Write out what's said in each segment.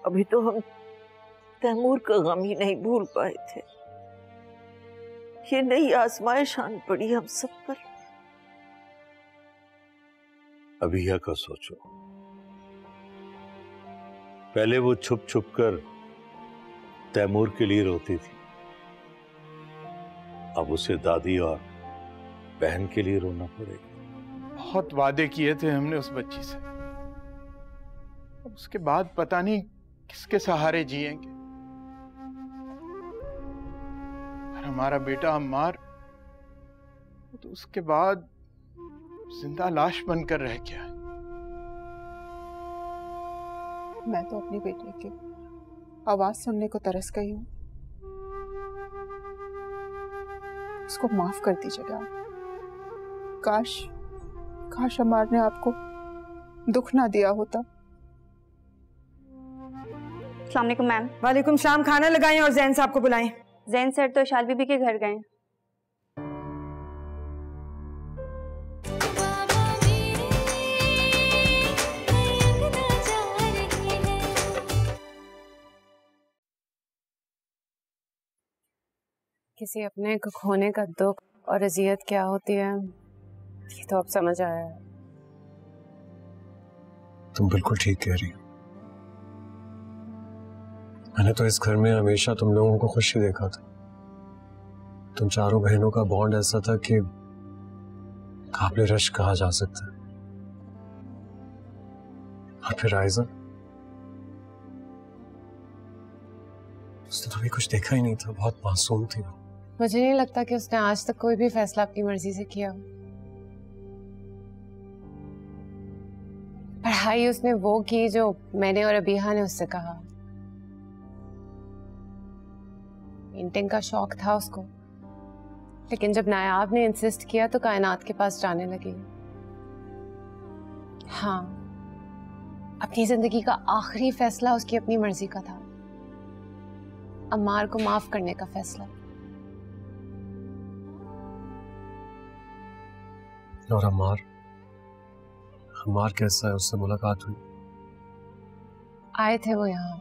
अभी तो हम तैमूर का गम ही नहीं भूल पाए थे। ये नई आजमाइश आन पड़ी हम सब पर। अभिया का सोचो, पहले वो छुप छुप कर तैमूर के लिए रोती थी, अब उसे दादी और बहन के लिए रोना पड़ेगा। बहुत वादे किए थे हमने उस बच्ची से, अब उसके बाद पता नहीं किसके सहारे जिएंगे। और हमारा बेटा अम्मार तो उसके बाद जिंदा लाश बनकर रह गया है। मैं तो अपनी बेटे की आवाज सुनने को तरस गई हूँ। उसको माफ कर दीजिएगा। काश काश अम्मार ने आपको दुख ना दिया होता। अस्सलाम वालेकुम मैम। वालेकुम सलाम। खाना लगाएं और जैन साहब को बुलाएं। जैन सर तो शाल बीबी के घर गए। किसी अपने को खोने का दुख और अजियत क्या होती है ये तो अब समझ आया है। तुम बिल्कुल ठीक कह रही हो। मैंने तो इस घर में हमेशा तुम लोगों को खुशी देखा था। तुम चारों बहनों का बॉन्ड ऐसा था कि काबिल रश कहा जा सकता है। और फिर आयजा, उसने तो भी कुछ देखा ही नहीं था, बहुत मासूम थी वो। मुझे नहीं लगता कि उसने आज तक कोई भी फैसला अपनी मर्जी से किया। पढ़ाई उसने वो की जो मैंने और अबीहा ने उससे कहा। पेंटिंग का शौक था उसको, लेकिन जब नायाब ने इंसिस्ट किया तो कायनात के पास जाने लगी। हाँ, अपनी जिंदगी का आखिरी फैसला उसकी अपनी मर्जी का था, अम्मार को माफ करने का फैसला। और अम्मार कैसा है? उससे मुलाकात हुई? आए थे वो यहाँ,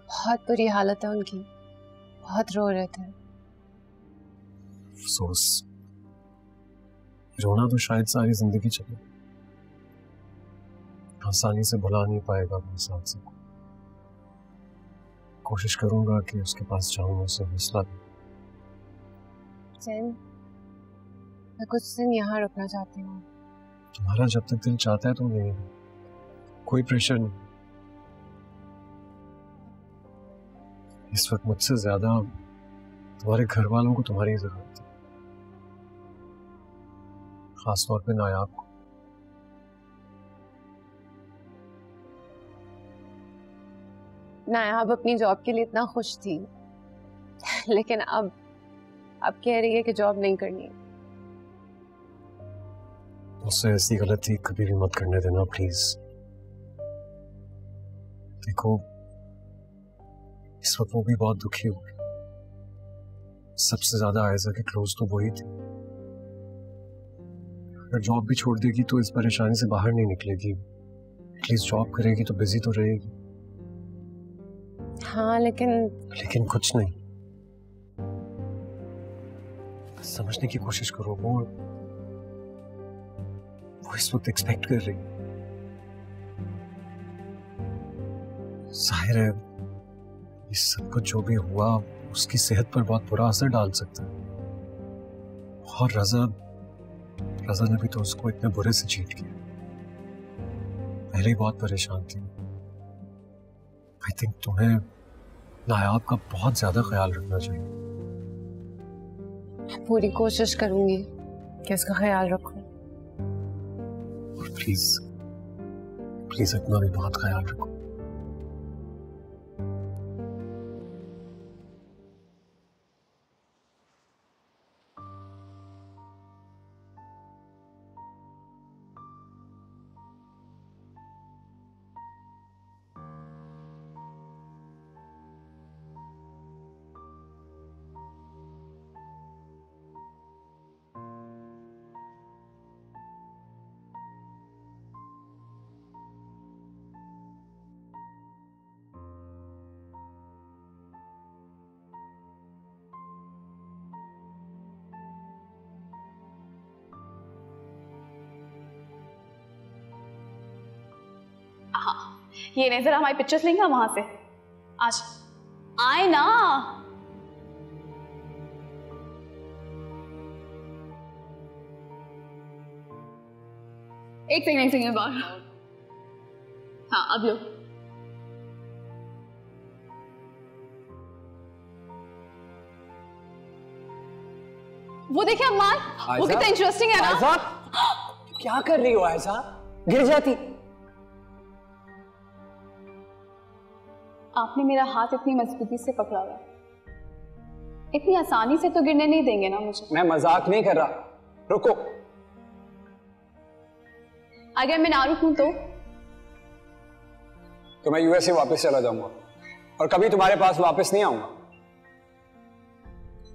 बहुत बुरी हालत है उनकी, बहुत रो रहे थे। अफसोस, रोना तो शायद सारी जिंदगी चले, आसानी से भुला नहीं पाएगा अपने साथ से। कोशिश करूंगा कि उसके पास जाऊं, उसे हौसला दूं। जैन, मैं कुछ दिन यहाँ रुकना चाहती हूँ। तुम्हारा जब तक दिल चाहता है तुम यहीं रहो, कोई प्रेशर नहीं। इस वक्त मुझसे ज्यादा तुम्हारे घर वालों को तुम्हारी जरूरत है, खासतौर पे नायाब को। नायाब अपनी जॉब के लिए इतना खुश थी, लेकिन अब कह रही है कि जॉब नहीं करनी। उससे ऐसी गलती कभी भी मत करने देना प्लीज। देखो, इस वक्त वो भी बहुत दुखी हो गई। सबसे ज्यादा आयजा के क्लोज तो वही थी। अगर जॉब भी छोड़ देगी तो इस परेशानी से बाहर नहीं निकलेगी। एटलीस्ट जॉब करेगी तो बिजी तो रहेगी। हाँ, लेकिन कुछ नहीं, समझने की कोशिश करो। वो इस वक्त एक्सपेक्ट कर रही है। जाहिर है ये सब कुछ जो भी हुआ उसकी सेहत पर बहुत बुरा असर डाल सकता है। और रजा ने भी तो उसको इतने बुरे से चीट किया। पहले ही बहुत परेशान थी। आई थिंक तुम्हें नायाब का बहुत ज्यादा ख्याल रखना चाहिए। पूरी कोशिश करूंगी कि उसका ख्याल रखूं। और प्लीज अपना भी बहुत ख्याल रखो। ये नहीं, जरा हमारी पिक्चर्स लेंगे वहां से। आज आए ना। एक सेकंड बाहर। हाँ अब लो। वो देखिए अम्मार, वो कितना इंटरेस्टिंग है ना। क्या कर रही हो आयशा? गिर जाती। आपने मेरा हाथ इतनी मजबूती से पकड़ा हुआ, इतनी आसानी से तो गिरने नहीं देंगे ना मुझे। मैं मजाक नहीं कर रहा, रुको। अगर मैं ना रुकूं तो मैं यूएसए वापस चला जाऊंगा और कभी तुम्हारे पास वापस नहीं आऊंगा।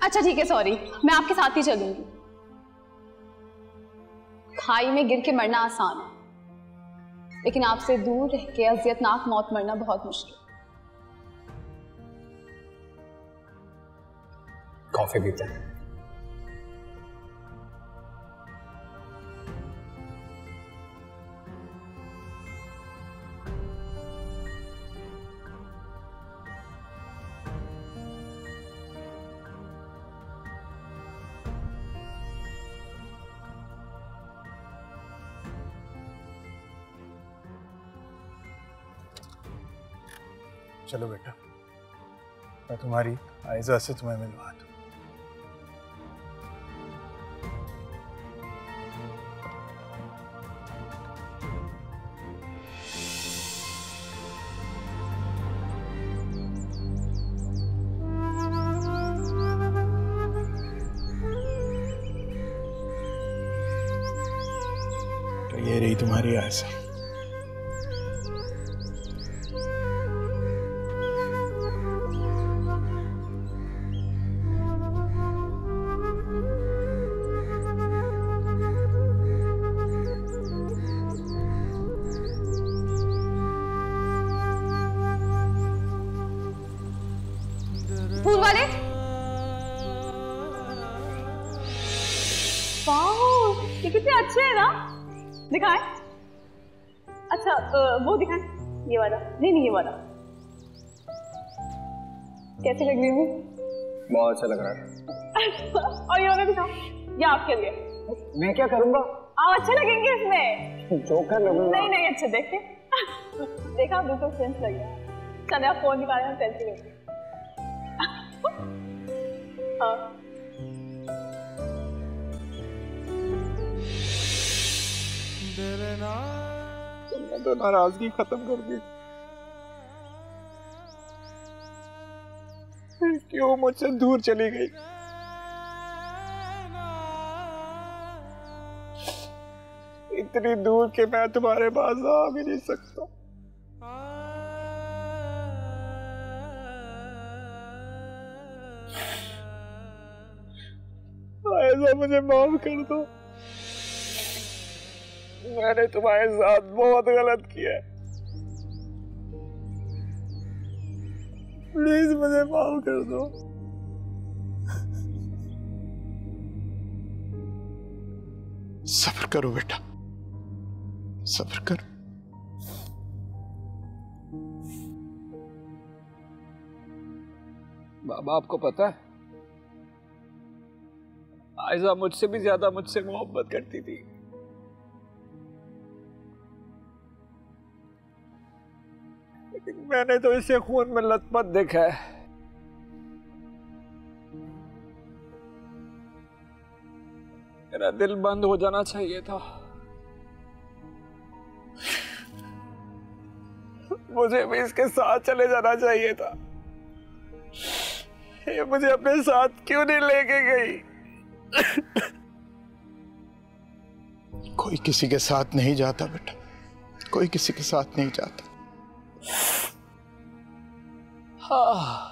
अच्छा ठीक है, सॉरी, मैं आपके साथ ही चलूंगी। खाई में गिर के मरना आसान है, लेकिन आपसे दूर रह के अजियतनाक मौत मरना बहुत मुश्किल। कॉफी पीते हैं। चलो बेटा, मैं तुम्हारी आयजा से तुम्हें मिलवा दूं। तो ये रही तुम्हारी आयजा। फूल वाले, वाह ये कितने अच्छे हैं ना। दिखाएं? अच्छा वो दिखाएं, ये वाला। नहीं ये वाला। कैसे लग रही हूँ? बहुत अच्छा लग रहा है। और ये वाला दिखाओ, ये आपके लिए। मैं क्या करूंगा? आप अच्छे लगेंगे इसमें। जोकर लगूंगा। नहीं अच्छे, देखे देखा, बिल्कुल सेंस लग रहा है। चले आप फोन निकालें, हम सेल्फी लेंगे। हाँ। तुमने तो नाराजगी खत्म कर दी। फिर क्यों मुझसे दूर चली गई? इतनी दूर के मैं तुम्हारे पास आ भी नहीं सकता। ऐसा मुझे माफ कर दो, मैंने तुम्हारे साथ बहुत गलत किया है। प्लीज मुझे माफ कर दो। सब्र करो बेटा, सब्र करो। बाबा आपको पता है, आयजा मुझसे भी ज्यादा मुझसे मोहब्बत करती थी। लेकिन मैंने तो इसे खून में लथपथ देखा है। मेरा दिल बंद हो जाना चाहिए था। मुझे भी इसके साथ चले जाना चाहिए था। ये मुझे अपने साथ क्यों नहीं लेके गई? कोई किसी के साथ नहीं जाता बेटा, कोई किसी के साथ नहीं जाता। हाँ।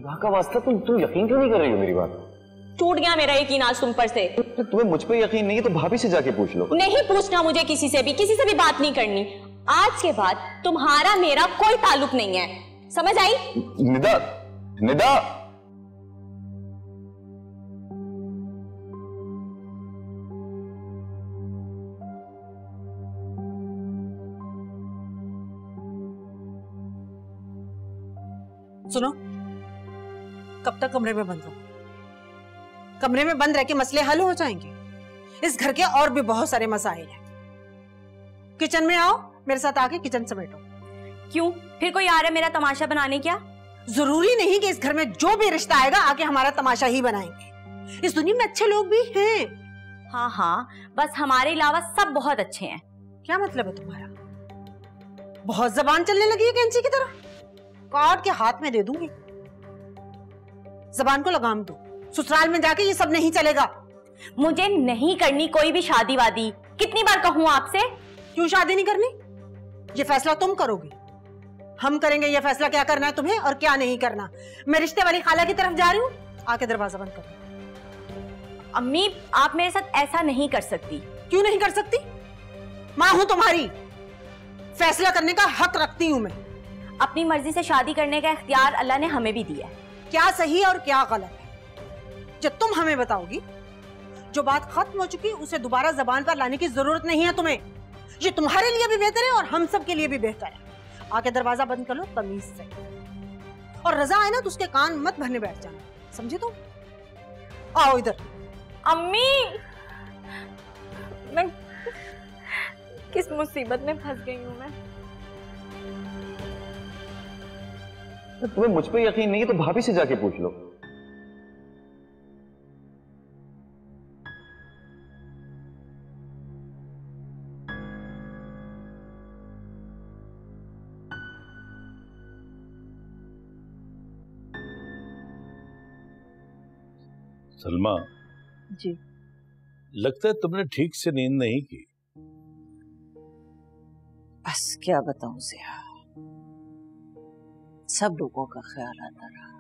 खुदा का वास्ता तुम यकीन क्यों नहीं कर रही हो मेरी बात? टूट गया मेरा यकीन आज तुम पर से। तुम्हें मुझ पे यकीन नहीं है तो भाभी से जाके पूछ लो। नहीं पूछना मुझे, किसी से भी बात नहीं करनी। आज के बाद तुम्हारा मेरा कोई ताल्लुक नहीं है, समझ आई? निदा, निदा, सुनो, कब तक कमरे में बंद रहो? कमरे में बंद रह के मसले हल हो जाएंगे। इस घर के और भी बहुत सारे मसाइल हैं। किचन में आओ, मेरे साथ आके किचन समेटो। क्यों, फिर कोई आ रहा है मेरा तमाशा बनाने? क्या जरूरी नहीं कि इस घर में जो भी रिश्ता आएगा आके हमारा तमाशा ही बनाएंगे। इस दुनिया में अच्छे लोग भी हैं। हाँ हाँ, बस हमारे अलावा सब बहुत अच्छे हैं। क्या मतलब है तुम्हारा? बहुत जबान चलने लगी है कैंची की तरह, काट के हाथ में दे दूंगी। जबान को लगाम दो, ससुराल में जाके ये सब नहीं चलेगा। मुझे नहीं करनी कोई भी शादी वादी। कितनी बार कहूँ आपसे? क्यों शादी नहीं करनी? ये फैसला तुम करोगी, हम करेंगे ये फैसला क्या करना है तुम्हें और क्या नहीं करना। मैं रिश्ते वाली खाला की तरफ जा रही हूँ, आके दरवाजा बंद करो। अम्मी, आप मेरे साथ ऐसा नहीं कर सकती। क्यों नहीं कर सकती? माँ हूं तुम्हारी, फैसला करने का हक रखती हूँ मैं। अपनी मर्जी से शादी करने का इख्तियार अल्लाह ने हमें भी दिया है। क्या सही और क्या गलत है जब तुम हमें बताओगी। जो बात खत्म हो चुकी उसे दोबारा जबान पर लाने की जरूरत नहीं है तुम्हें। ये तुम्हारे लिए भी बेहतर है और हम सब के लिए भी बेहतर है। आके दरवाजा बंद कर लो तमीज से, और रजा है ना तो उसके कान मत भरने बैठ जाना, समझे तुम? आओ इधर। अम्मी, मैं किस मुसीबत में फंस गई हूँ मैं। तुम्हें मुझ पे यकीन नहीं है तो भाभी से जाके पूछ लो। सलमा जी, लगता है तुमने ठीक से नींद नहीं की। बस क्या बताऊं ज़िया, सब लोगों का ख्याल आता रहा,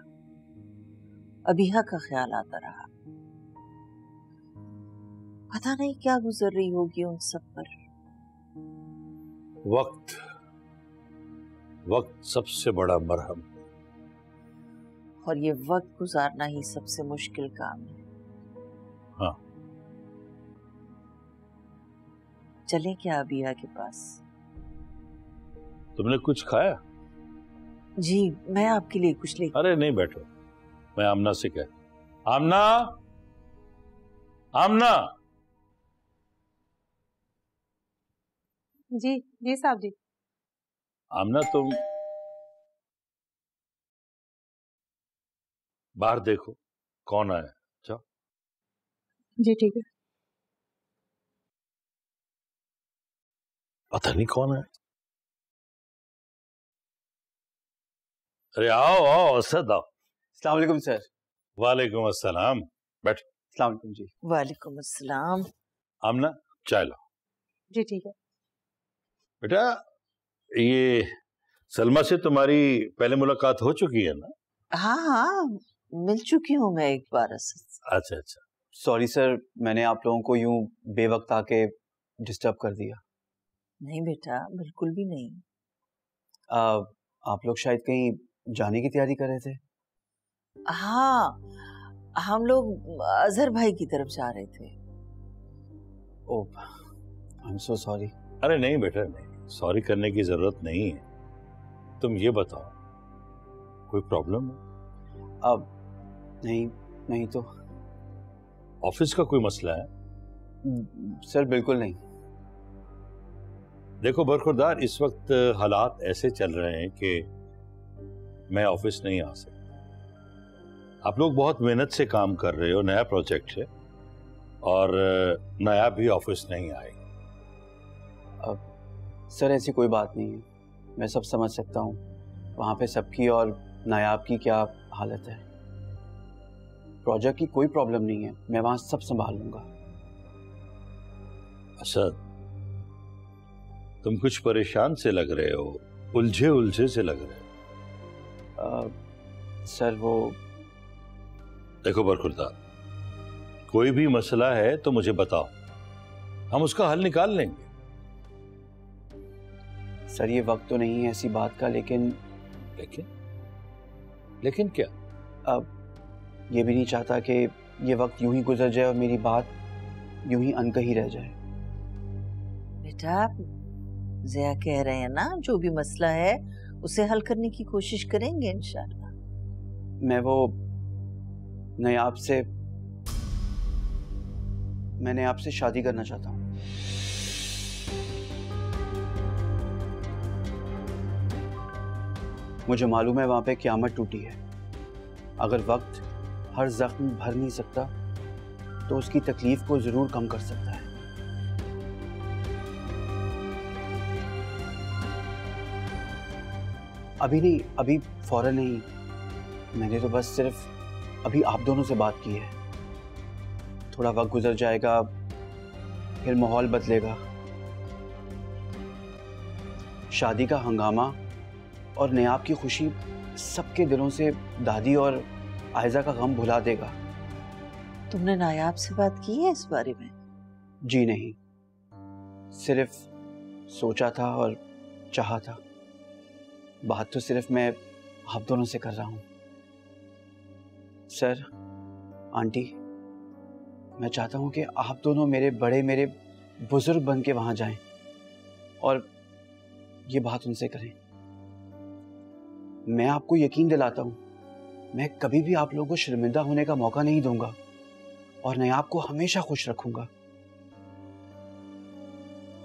अबीहा का ख्याल आता रहा। पता नहीं क्या गुजर रही होगी उन सब पर। वक्त सबसे बड़ा मरहम, और ये वक्त गुजारना ही सबसे मुश्किल काम है। हाँ, चलें क्या अबीहा के पास? तुमने कुछ खाया? जी, मैं आपके लिए कुछ ले। अरे नहीं, बैठो, मैं आमना से कह। आमना, आमना। जी जी साहब जी। आमना, तुम बाहर देखो कौन आया। जाओ। जी ठीक है। पता नहीं कौन है। अरे आओ आओ असद, आओ। अस्सलाम वालेकुम सर। वालेकुम अस्सलाम, बैठ। अस्सलाम वालेकुम जी। वालेकुम अस्सलाम। आमना, चाय लाओ। जी ठीक है। बेटा, ये सलमा से तुम्हारी पहले मुलाकात हो चुकी है ना? हाँ हाँ, मिल चुकी हूँ मैं एक बार असद। अच्छा अच्छा। सॉरी सर, मैंने आप लोगों को यूं बेवक्त आके डिस्टर्ब कर दिया। नहीं बेटा, बिल्कुल भी नहीं। आप लोग शायद कहीं जाने की तैयारी कर रहे थे? हाँ, हम लोग अजहर भाई की तरफ जा रहे थे। ओह, आई एम सो सॉरी। अरे नहीं बेटा, नहीं, सॉरी करने की जरूरत नहीं है। तुम ये बताओ, कोई प्रॉब्लम है? अब नहीं तो। ऑफिस का कोई मसला है? सर बिल्कुल नहीं। देखो बरखुरदार, इस वक्त हालात ऐसे चल रहे हैं कि मैं ऑफिस नहीं आ सकता। आप लोग बहुत मेहनत से काम कर रहे हो, नया प्रोजेक्ट है और नायाब भी ऑफिस नहीं आएगी। अब सर ऐसी कोई बात नहीं है, मैं सब समझ सकता हूँ। वहाँ पे सबकी और नायाब की क्या हालत है। प्रोजेक्ट की कोई प्रॉब्लम नहीं है, मैं वहाँ सब संभाल लूंगा। अच्छा, तुम कुछ परेशान से लग रहे हो, उलझे उलझे से लग रहे हो। सर वो देखो बरखुरदार, कोई भी मसला है तो मुझे बताओ, हम उसका हल निकाल लेंगे। सर ये वक्त तो नहीं है ऐसी बात का, लेकिन क्या? अब ये भी नहीं चाहता कि ये वक्त यूं ही गुजर जाए और मेरी बात यूं ही अनकही रह जाए। बेटा, आप ज़िया कह रहे हैं ना, जो भी मसला है उसे हल करने की कोशिश करेंगे इंशाल्लाह। मैंने आपसे शादी करना चाहता हूँ। मुझे मालूम है वहां पे क़यामत टूटी है। अगर वक्त हर जख्म भर नहीं सकता तो उसकी तकलीफ को जरूर कम कर सकता है। अभी नहीं, अभी फौरन नहीं। मैंने तो बस सिर्फ अभी आप दोनों से बात की है। थोड़ा वक्त गुजर जाएगा, फिर माहौल बदलेगा। शादी का हंगामा और नयाब की खुशी सबके दिलों से दादी और आयजा का गम भुला देगा। तुमने नायाब से बात की है इस बारे में? जी नहीं, सिर्फ सोचा था और चाहा था। बात तो सिर्फ मैं आप दोनों से कर रहा हूं। सर, आंटी, मैं चाहता हूं कि आप दोनों मेरे बुजुर्ग बन के वहां जाएं और ये बात उनसे करें। मैं आपको यकीन दिलाता हूं, मैं कभी भी आप लोगों को शर्मिंदा होने का मौका नहीं दूंगा और नायाब को हमेशा खुश रखूंगा।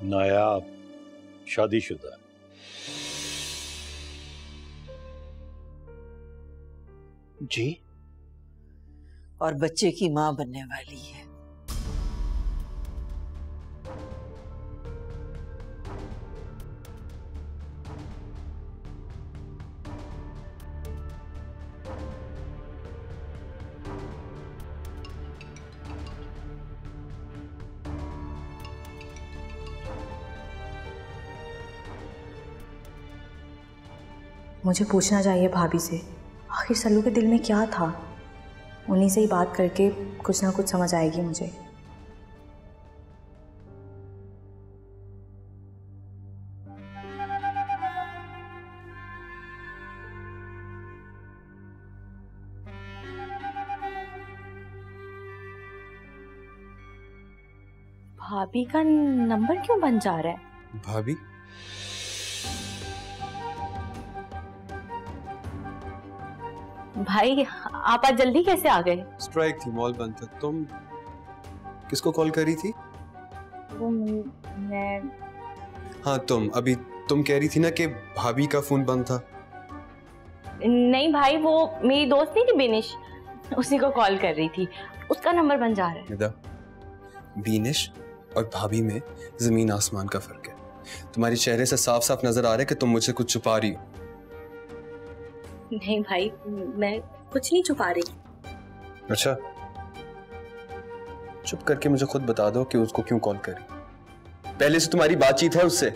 नायाब शादीशुदा है। जी? और बच्चे की मां बनने वाली है। मुझे पूछना चाहिए भाभी से, आखिर सल्लू के दिल में क्या था। उन्हीं से ही बात करके कुछ ना कुछ समझ आएगी मुझे। भाभी का नंबर क्यों बन जा रहा है? भाभी? भाई आप आज जल्दी कैसे आ गए? स्ट्राइक थी, मॉल बंद था। तुम किसको कॉल करी थी? वो मैं। हाँ तुम कह रही थी ना कि भाभी का फोन बंद था। नहीं भाई, वो मेरी दोस्त नहीं थी बीनिश, उसी को कॉल कर रही थी, उसका नंबर बन जा रहा है। बीनिश और भाभी में जमीन आसमान का फर्क है। तुम्हारे चेहरे से साफ साफ नजर आ रहा है कि तुम मुझसे कुछ छुपा रही हो। नहीं भाई, मैं कुछ नहीं छुपा रही। अच्छा, चुप करके मुझे खुद बता दो कि उसको क्यों कॉल करी। पहले से तुम्हारी बातचीत है उससे?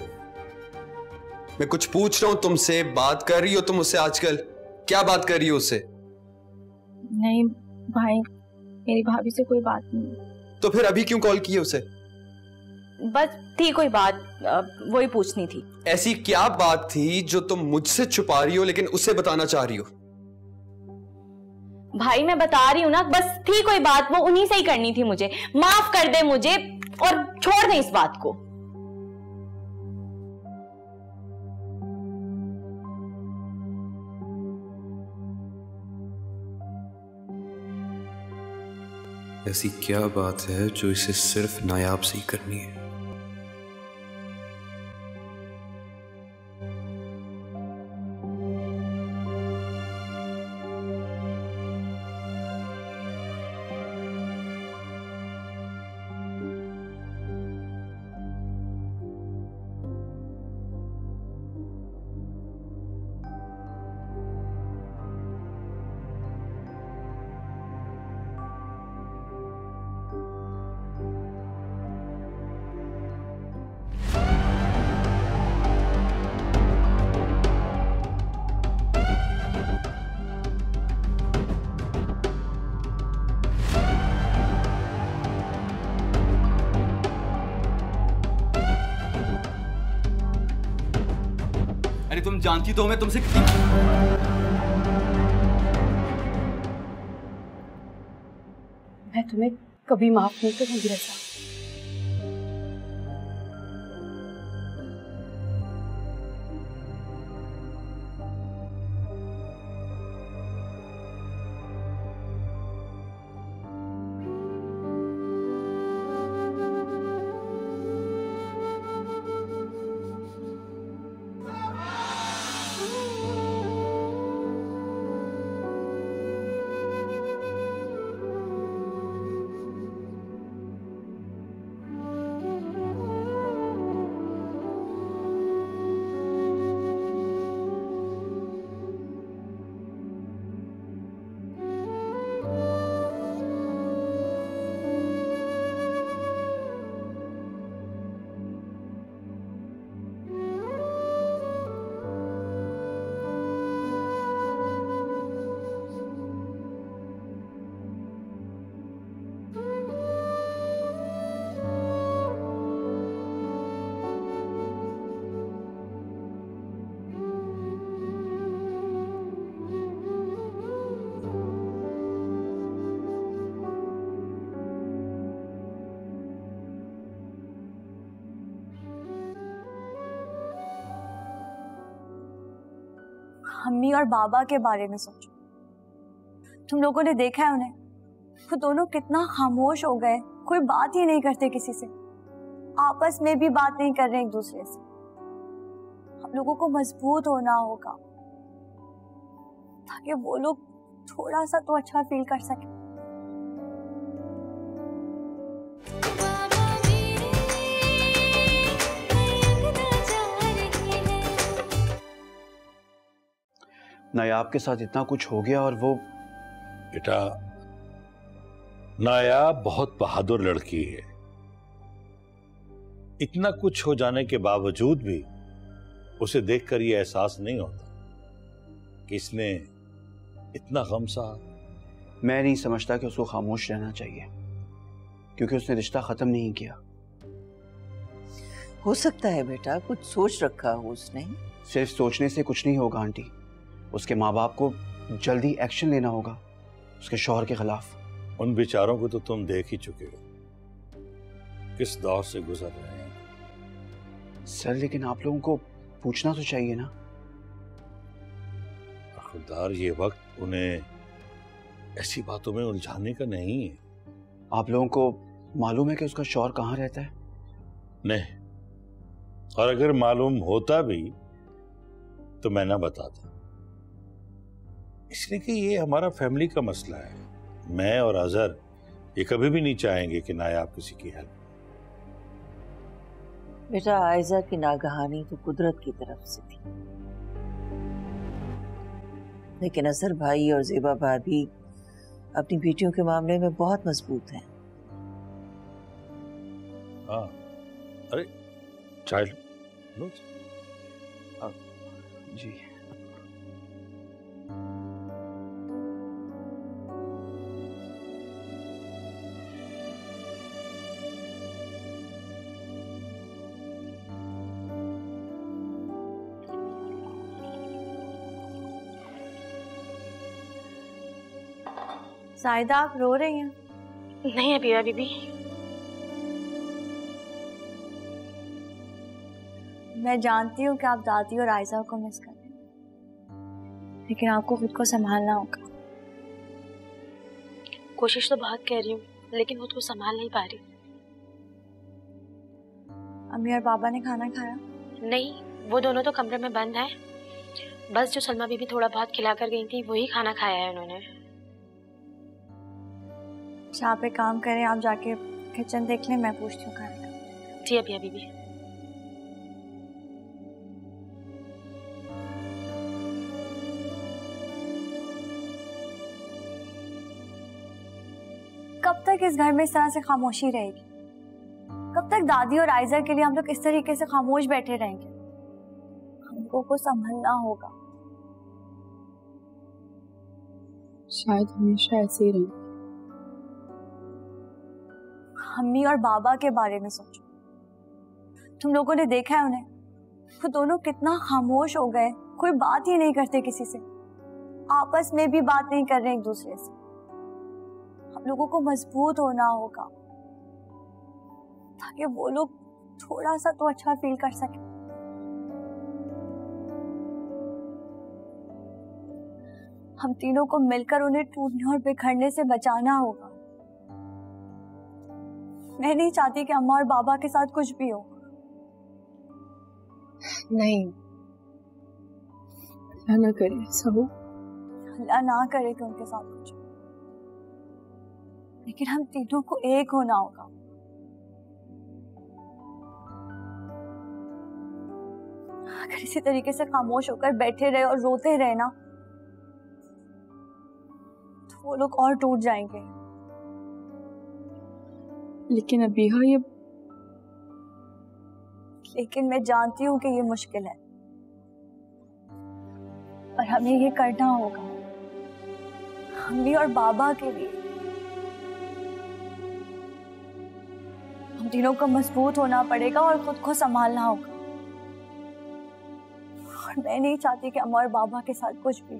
मैं कुछ पूछ रहा हूं तुमसे, बात कर रही हो तुम उससे आजकल? क्या बात कर रही हो उससे? नहीं भाई, मेरी भाभी से कोई बात नहीं। तो फिर अभी क्यों कॉल की है उसे? बस थी कोई बात, वही पूछनी थी। ऐसी क्या बात थी जो तुम मुझसे छुपा रही हो लेकिन उसे बताना चाह रही हो? भाई मैं बता रही हूँ ना, बस थी कोई बात, वो उन्हीं से ही करनी थी मुझे। माफ कर दे मुझे और छोड़ दे इस बात को। ऐसी क्या बात है जो इसे सिर्फ नायाब से ही करनी है? अरे तुम जानती तो मैं तुमसे कितनी... मैं तुम्हें कभी माफ नहीं करूंगी रज़ा। अम्मी और बाबा के बारे में सोचो। तुम लोगों ने देखा है उन्हें, वो दोनों कितना खामोश हो गए, कोई बात ही नहीं करते किसी से, आपस में भी बात नहीं कर रहे एक दूसरे से। हम लोगों को मजबूत होना होगा ताकि वो लोग थोड़ा सा तो अच्छा फील कर सके। नायाब के साथ इतना कुछ हो गया और वो... बेटा, नायाब बहुत बहादुर लड़की है। इतना कुछ हो जाने के बावजूद भी उसे देखकर यह एहसास नहीं होता कि इसने इतना गम सहा। मैं नहीं समझता कि उसको खामोश रहना चाहिए, क्योंकि उसने रिश्ता खत्म नहीं किया। हो सकता है बेटा कुछ सोच रखा हो उसने। सिर्फ सोचने से कुछ नहीं होगा आंटी, उसके माँ बाप को जल्दी एक्शन लेना होगा उसके शौहर के खिलाफ। उन बेचारों को तो तुम देख ही चुके हो किस दौर से गुजर रहे हैं। सर लेकिन आप लोगों को पूछना तो चाहिए ना। खुदार, ये वक्त उन्हें ऐसी बातों में उलझाने का नहीं है। आप लोगों को मालूम है कि उसका शौहर कहाँ रहता है? नहीं, और अगर मालूम होता भी तो मैं ना बताता, इसलिए कि ये हमारा फैमिली का मसला है। मैं और अजहर ये कभी भी नहीं चाहेंगे कि नायाब किसी की हेल्प। बेटा, आयजा की नागहानी तो कुदरत की तरफ से थी, लेकिन अजहर भाई और ज़ेबा भाभी अपनी बेटियों के मामले में बहुत मजबूत हैं। हाँ, अरे चाइल्ड जी। साइदा, आप रो रही हैं? नहीं अबीरा बीबी। मैं जानती हूँ कि आप दादी और आयजा को मिस कर रहे हैं, लेकिन आपको खुद को संभालना होगा। कोशिश तो बहुत कर रही हूँ, लेकिन वो तो संभाल नहीं पा रही। अम्मी और बाबा ने खाना खाया? नहीं, वो दोनों तो कमरे में बंद हैं। बस जो सलमा बीबी थोड़ा बहुत खिला कर गई थी वही खाना खाया है उन्होंने। आप एक काम करें, आप जाके किचन देख लें, मैं पूछती हूँ खाने का। जी अभी बीबी। कब तक इस घर में इस तरह से खामोशी रहेगी? कब तक दादी और आयजा के लिए हम लोग इस तरीके से खामोश बैठे रहेंगे? हमको को संभलना होगा। शायद हमेशा ऐसे ही रहेंगे। अम्मी और बाबा के बारे में सोचो। तुम लोगों ने देखा है उन्हें, वो दोनों कितना खामोश हो गए, कोई बात ही नहीं करते किसी से, आपस में भी बात नहीं कर रहे एक दूसरे से। हम लोगों को मजबूत होना होगा ताकि वो लोग थोड़ा सा तो अच्छा फील कर सके। हम तीनों को मिलकर उन्हें टूटने और बिखरने से बचाना होगा। मैं नहीं चाहती कि अम्मा और बाबा के साथ कुछ भी हो। नहीं, अल्लाह ना करे ऐसा हो। अल्लाह ना करे कि उनके साथ कुछ, लेकिन हम तीनों को एक होना होगा। अगर इसी तरीके से खामोश होकर बैठे रहे और रोते रहे ना, तो वो लोग और टूट जाएंगे। लेकिन अबीहा ये, लेकिन मैं जानती हूँ कि ये मुश्किल है, पर हमें ये करना होगा, मम्मी और बाबा के लिए। हम तीनों को मजबूत होना पड़ेगा और खुद को संभालना होगा। और मैं नहीं चाहती कि अम्मा और बाबा के साथ कुछ भी।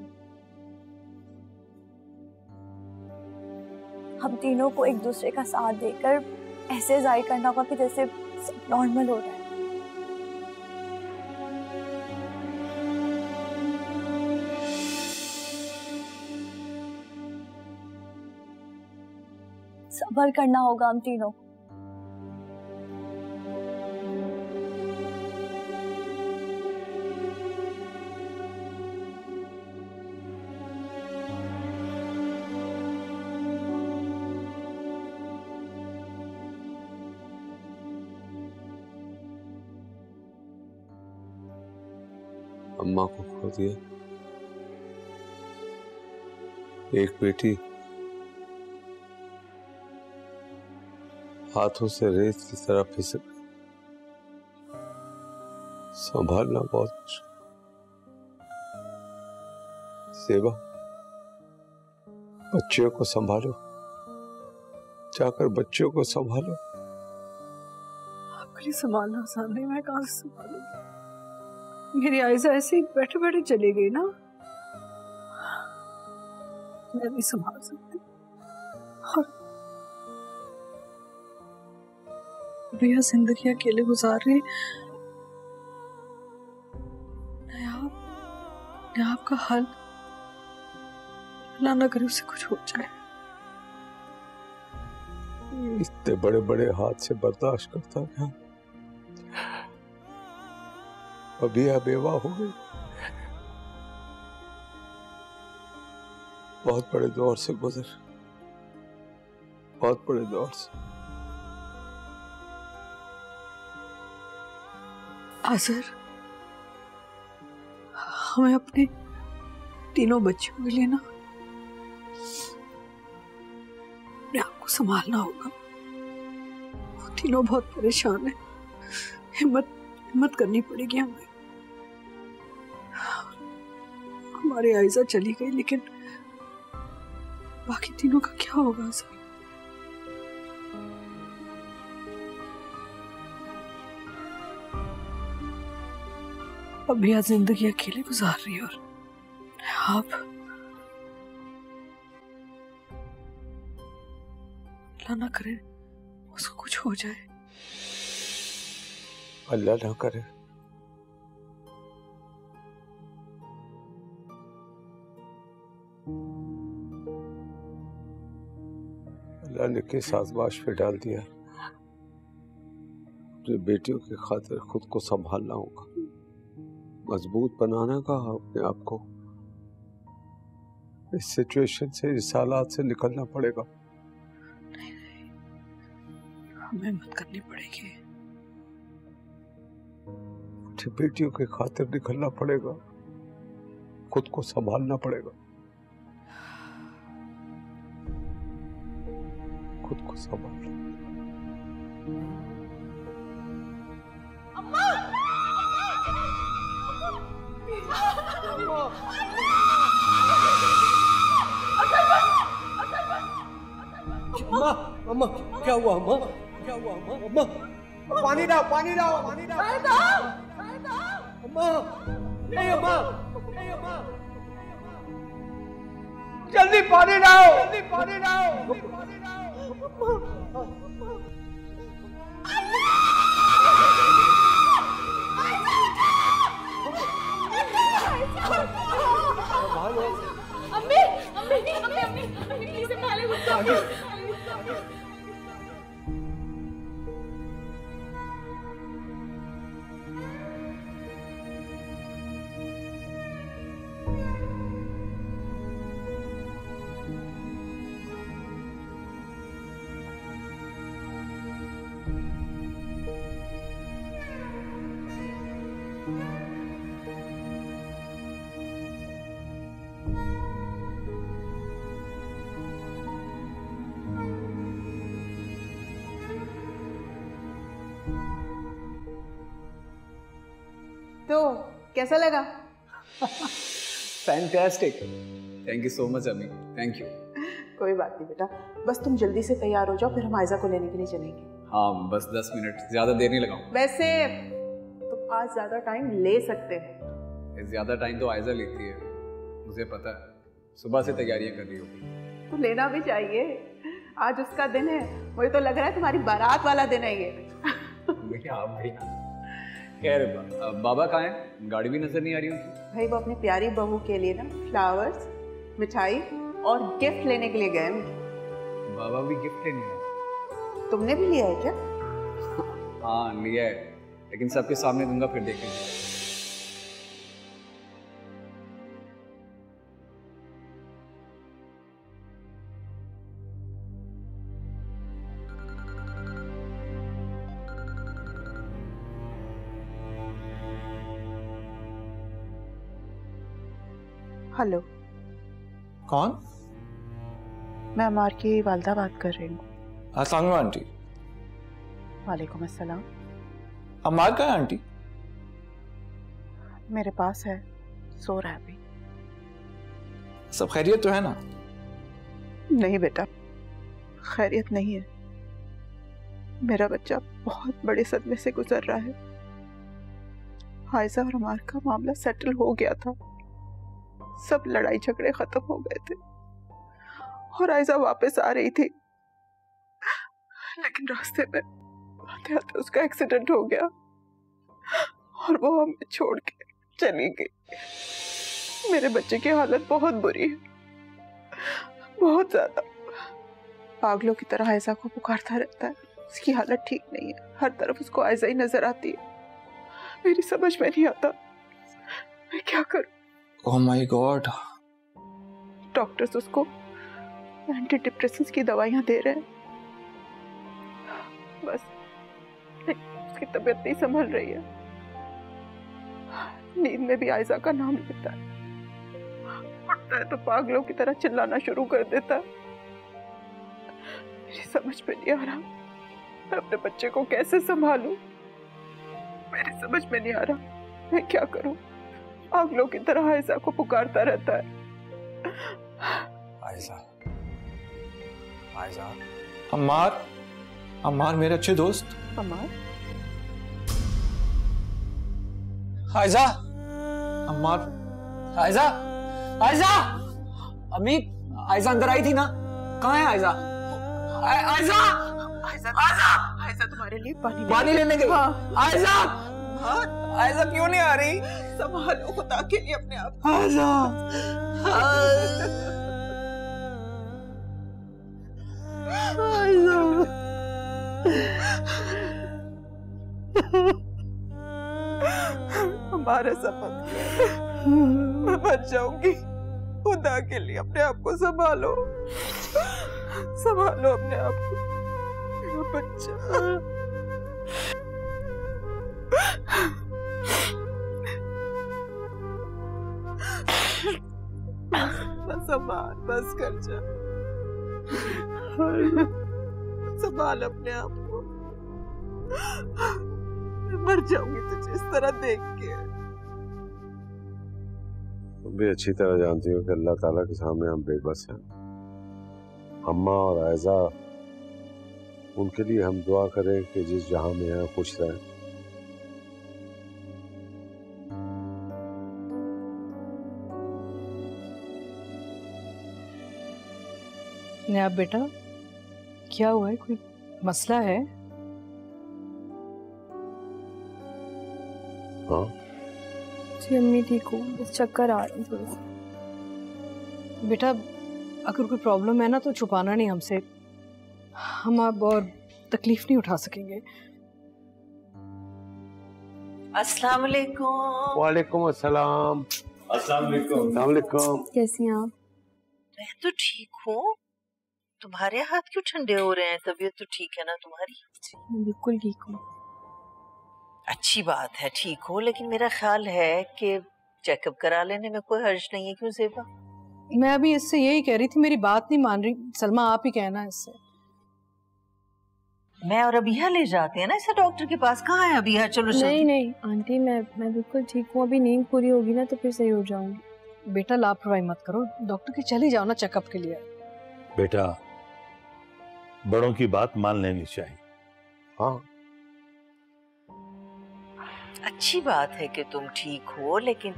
हम तीनों को एक दूसरे का साथ देकर ऐसे जाहिर करना होगा कि जैसे सब नॉर्मल हो रहा है। सब्र करना होगा हम तीनों। अम्मा को खो दिया, एक बेटी हाथों से रेत की तरह फिसक, संभालना बहुत मुश्किल। सेवा, बच्चियों को संभालो, जाकर बच्चियों को संभालो। आपके लिए संभालना आसान नहीं, मैं कहाँ से संभालूंगी? मेरी आयजा ऐसे ही बैठे बैठे चली गई ना, मैं नहीं संभाल सकती। और भैया जिंदगी अकेले गुजार रही, नायाब का हाल अल्लाह ना करे उसे कुछ हो जाए। इतने बड़े बड़े हाथ से बर्दाश्त करता गया, अभी बेवा हो गई। बहुत बड़े दौर से गुजर, बहुत बड़े दौर से। आज़र, हमें अपने तीनों बच्चों के लिए ना अपने आप को संभालना होगा। वो तीनों बहुत परेशान है, हिम्मत करनी पड़ेगी हमें। हमारी आयजा चली गई, लेकिन बाकी तीनों का क्या होगा सर? अब भैया जिंदगी अकेले गुजार रही है और आप अल्लाह ना करे उसको कुछ हो जाए। अल्लाह ना करे। अल्लाह ने किस आज़माइश पे डाल दिया। अपनी बेटियों की खातिर खुद को संभालना होगा, मजबूत बनाना का अपने आप को। इस सिचुएशन से, इस हालात से निकलना पड़ेगा। नहीं, हमें हिम्मत करनी पड़ेगी। अपनी बेटियों की खातिर निकलना पड़ेगा, खुद को संभालना पड़ेगा, खुद को संभालना। अम्मा, क्या हुआ अम्मा? क्या हुआ अम्मा? अम्मा, पानी लाओ, पानी लाओ, पानी लाओ। अम्मा नहीं अम्मा, जल्दी पानी लाओ, जल्दी पानी लाओ। अम्मी अम्मी अम्मी अम्मी प्लीज संभाले मुझको। तो कैसा लगा? Fantastic, thank you so much अम्मी, थैंक यू। कोई बात नहीं बेटा, बस तुम जल्दी से तैयार हो जाओ, फिर हम आयजा को लेने के लिए चलेंगे। हाँ बस 10 मिनट, ज़्यादा देर नहीं लगाऊं। वैसे तुम आज ज़्यादा टाइम ले सकते हो। ज़्यादा टाइम तो आयजा लेती है, मुझे पता है, सुबह से तैयारियां कर रही होगी। तो लेना भी चाहिए, आज उसका दिन है। मुझे तो लग रहा है तुम्हारी बारात वाला दिन है ये। आप भैया खैर, बाबा कहाँ हैं? गाड़ी भी नजर नहीं आ रही उनकी। भाई वो अपनी प्यारी बहू के लिए ना फ्लावर्स, मिठाई और गिफ्ट लेने के लिए गए हैं। बाबा भी गिफ्ट लेने गए? तुमने भी लिया है क्या? हाँ लिया है, लेकिन सबके सामने दूंगा, फिर देखेंगे। हेलो, कौन? मैं अमार की वालदा बात कर रही हूँ। अस्सलाम वालेकुम आंटी। वालेकुम अस्सलाम। अमार का है आंटी? मेरे पास है, सो रहा है अभी। सब खैरियत तो है ना? नहीं बेटा, खैरियत नहीं है। मेरा बच्चा बहुत बड़े सदमे से गुजर रहा है। आयजा और अमार का मामला सेटल हो गया था, सब लड़ाई झगड़े खत्म हो गए थे और आयजा वापस आ रही थी, लेकिन रास्ते में आते आते उसका एक्सीडेंट हो गया और वो हमें छोड़ के चली गई। मेरे बच्चे की हालत बहुत बुरी है, बहुत ज्यादा। पागलों की तरह आयजा को पुकारता रहता है, उसकी हालत ठीक नहीं है, हर तरफ उसको आयजा ही नजर आती है। मेरी समझ में नहीं आता मैं क्या करूं। Oh my God. डॉक्टर्स उसको एंटी डिप्रेसेंट्स की दवाइयां दे रहे हैं, बस उसकी तबीयत नहीं संभल रही है। नींद में भी आयजा का नाम लेता है, उठता है तो पागलों की तरह चिल्लाना शुरू कर देता है। मेरी समझ में नहीं आ रहा मैं अपने बच्चे को कैसे संभालूं, मेरी समझ में नहीं आ रहा मैं क्या करूं। पागलों की तरह आयजा को पुकारता रहता है। आयजा, आयजा, अम्मार, अम्मार मेरे अच्छे दोस्त। अम्मार, आयजा, अम्मार, आयजा, आयजा, अम्मी, आयजा अंदर आई थी ना? कहाँ है आयजा? आयजा, आयजा, आयजा, आयजा तुम्हारे लिए पानी लेने गई। आयजा, आयजा क्यों नहीं आ रही? संभालो खुदा के लिए अपने आप। आयजा, हमारे शपथ मैं बच जाऊंगी। खुदा के लिए अपने आप को संभालो, संभालो अपने आप को, मेरा बच्चा। बस संभाल, बस कर जा, संभाल अपने आप को। मैं मर जाऊंगी तुझे इस तरह देख के। तुम भी अच्छी तरह जानती हो कि अल्लाह ताला के सामने हम बेबस हैं। अम्मा और आयजा, उनके लिए हम दुआ करें कि जिस जहां में हैं खुश रहें। नायाब बेटा, क्या हुआ है? कोई मसला है? हाँ जी अम्मी ठीक हूँ, बस चक्कर आ रहे हैं थोड़े से। बेटा अगर कोई प्रॉब्लम है ना तो छुपाना नहीं हमसे, हम अब और तकलीफ नहीं उठा सकेंगे। अस्सलाम वालेकुम। वालेकुम अस्सलाम। अस्सलाम वालेकुम। अस्सलाम वालेकुम। कैसी हैं आप? मैं तो ठीक हूँ, तुम्हारे हाथ क्यों ठंडे हो रहे हैं? तबीयत तो ठीक है ना तुम्हारी? मैं बिल्कुल ठीक हूँ। अच्छी बात है ठीक हो, लेकिन मेरा ख्याल है कि चेकअप करा लेने में कोई हर्ज नहीं है। क्यों ज़ेबा? मैं अभी इससे यही कह रही थी, मेरी बात नहीं मान रही। सलमा आप ही कहना इससे। मैं और अबिया ले जाते हैं ना इसे डॉक्टर के पास। कहाँ है अबिया? चलो नहीं नहीं आंटी, मैं बिल्कुल ठीक हूँ। अभी नींद पूरी होगी ना तो फिर सही हो जाऊंगी। बेटा लापरवाही मत करो, डॉक्टर के चले जाओ ना चेकअप के लिए। बेटा बड़ों की बात मान लेनी चाहिए। हाँ अच्छी बात है कि तुम ठीक हो, लेकिन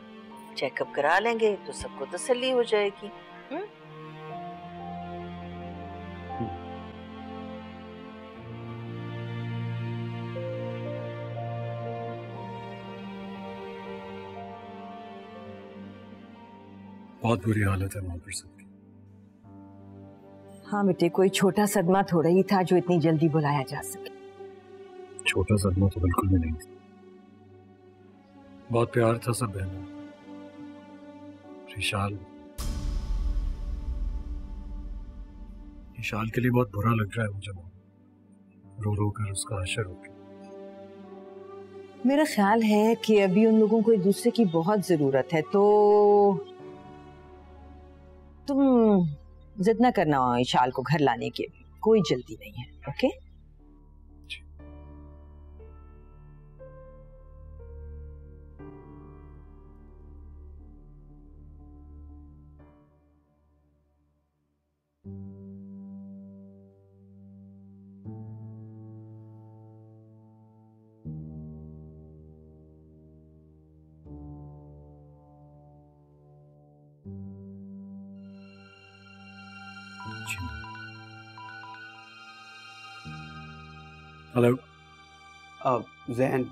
चेकअप करा लेंगे तो सबको तसल्ली हो जाएगी। बहुत बुरी हालत है वहां पर सबकी। हाँ बेटे, कोई छोटा सदमा थोड़ा ही था जो इतनी जल्दी बुलाया जा सके। छोटा सदमा तो बिल्कुल भी नहीं था, बहुत प्यार था सब बहनों। निशाल के लिए बहुत बुरा लग रहा है मुझे, रो रो कर उसका हशर हो गया। मेरा ख्याल है कि अभी उन लोगों को एक दूसरे की बहुत जरूरत है, तो तुम जिद न करना इशाल को घर लाने की, कोई जल्दी नहीं है। ओके? हेलो जैन,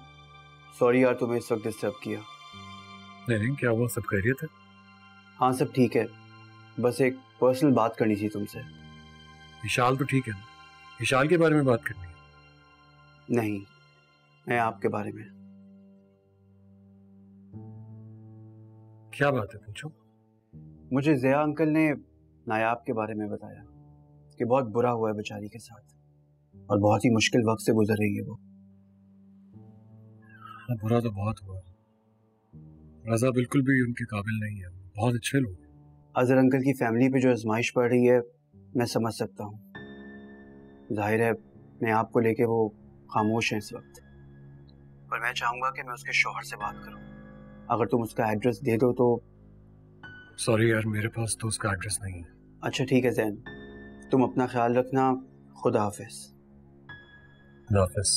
सॉरी यार तुम्हें इस वक्त डिस्टर्ब किया। नहीं, क्या हुआ? सब खैरियत है? हाँ सब ठीक है, बस एक पर्सनल बात करनी थी तुमसे। विशाल तो ठीक है ना? विशाल के बारे में बात करनी है? नहीं, मैं आपके बारे में। क्या बात है, पूछो। मुझे ज़िया अंकल ने नायाब के बारे में बताया कि बहुत बुरा हुआ है बेचारी के साथ और बहुत ही मुश्किल वक्त से गुजर रही है वो। बुरा तो बहुत हुआ। रज़ा बिल्कुल भी उनके काबिल नहीं है, बहुत अच्छे लोग। अजहर अंकल की फैमिली पे जो आजमाइश पड़ रही है मैं समझ सकता हूँ। जाहिर है मैं आपको लेके वो खामोश हैं इस वक्त, पर मैं चाहूँगा कि मैं उसके शौहर से बात करूँ। अगर तुम उसका एड्रेस दे दो तो। सॉरी यार, मेरे पास तो उसका एड्रेस नहीं है। अच्छा ठीक है जैन, तुम अपना ख्याल रखना। खुदा हाफिज। खुदा हाफिज।